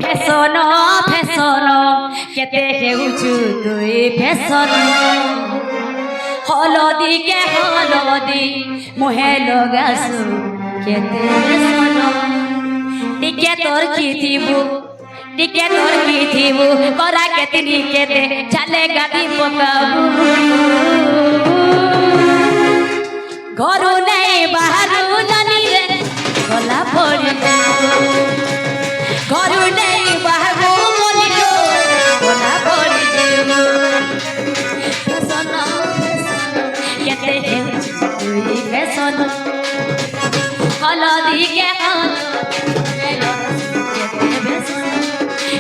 ফেশন ফেশন কেতে হেউছু তুই ফেশন হলদি কে হলদি মুহে লগাসু কেতে ফেশন টিকে তোর কি থিবু টিকে তোর কি থিবু করা কেতনি কেতে চালে গাদি পকাবু ঘরু নেই বাহারু জানি রে গলা পড়ি ঘরু নেই বাহারু বলি গলা পড়ি ফেশন কেতে তুই ফেশন হলদি কে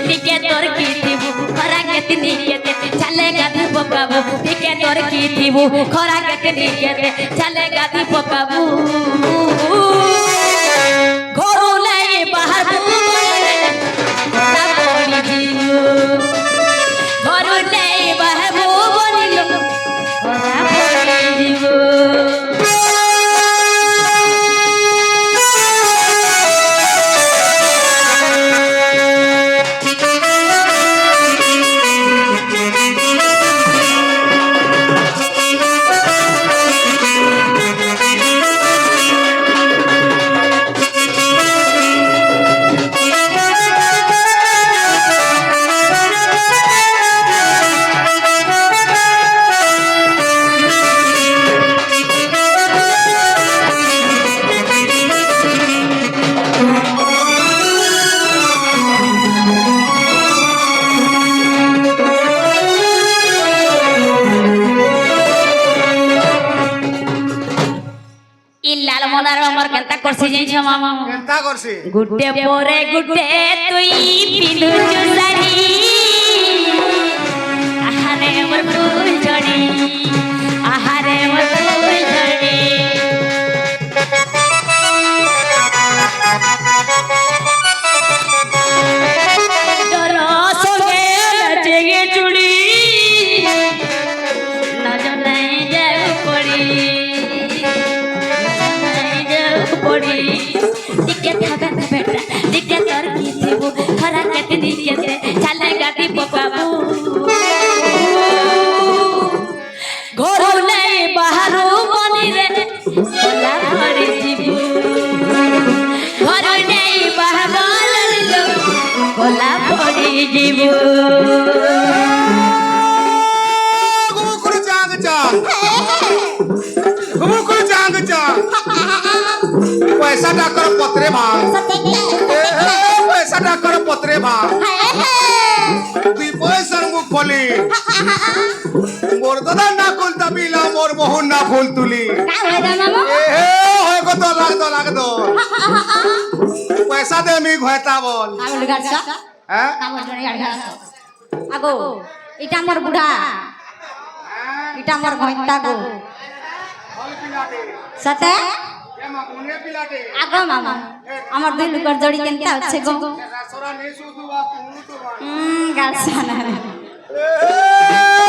টিকে তোর কি থিবু খরা কেতনি কেতে চালে গাদি পকাবু টিকে তোর কি থিবু খরা কেতনি কেতে চালে গাদি পকাবু ঘরু নাই বাহাদু গলা পড়ি দিও ঘরু নাই বাহাবু বলিল গলা পড়ি দিও করছি জানিস মামা কেনতা করছি গুটে পরে গুটে তুই পিন্ধুছু শাড়ি আহারে মোর ফুল ঝড়ি আহারে মোর ফুল ঝড়ি তোর সঙ্গে নাচে চুড়ি নজর নাই যাও পড়ি পড়ি টিকে থাকা বেটা টিকে তোর কি থিবু খরা কেতনি কেতে চালে গাদি পকাবু ঘরু নাই বাহারু বনি রে গলা পড়ি দিবু ঘরু নাই বাহারু গলা পড়ি দিবু গুকুর চাঁদ চাঁদ গুকুর চাঁদ চাঁদ पैसा डाकर पत्रे भांग पैसा डाकर पत्रे भांग তুই পয়সা মুখ খলি মোর দাদা না কুল তাবিলা মোর মোহন না ফুল তুলি এ হয় কত লাগতো পয়সা দে আমি ঘয়তা বল হ্যাঁ আগো এটা আমার বুড়া এটা আমার ঘন্টা গো সাথে আগো মামা আমার দুই লুকার জড়ি কেনতা হচ্ছে গো গাছানা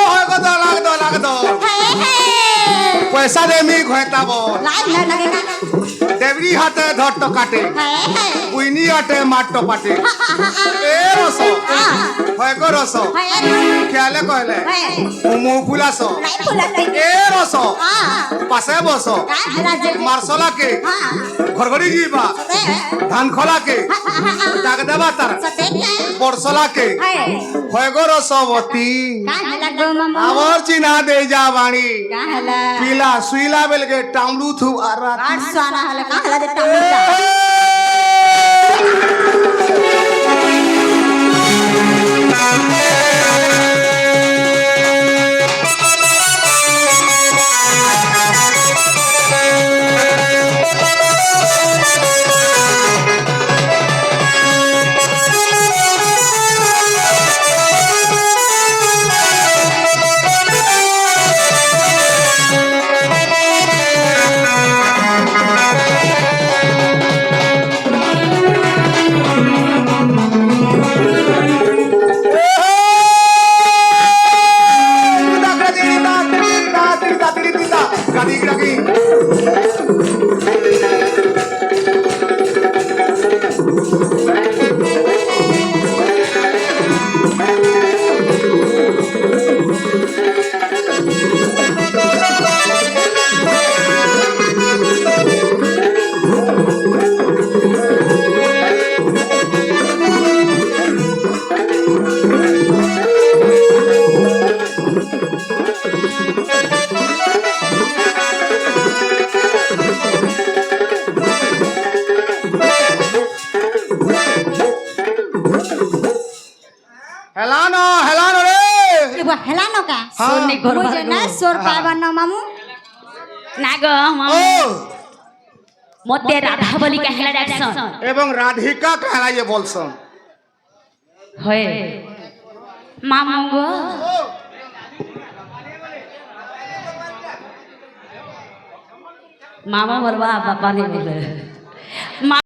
হয় কত লাগতো পয়সা দে আমি ঘয়তা বল দেবরি হাতে ধরতো কাটে উইনি হাতে মারতো পাটে এ রস হয় গো রস খেয়ালে কহলে মুহ ফুলাস এ রস পাশে বস মারসলাকে ঘরঘরি যাবা ধান খোলাকে ডাক দেবা তার বরসলাকে হয় গো রসবতী আমার চিনা দে যা বাণী পিলা সুইলা বেলকে টামলু থু আর হেলানো হেলানো রে এবার হেলানো কা হ্যাঁ। সোনি ঘর বুঝে না সোর পাইবার না মামু না গো ও মামু মতে রাধা বলি কাহিলা ডাকছন এবং রাধিকা খেলাইয়ে বলছন হয় মামু গো মামা বলবা বাবা নেই বলে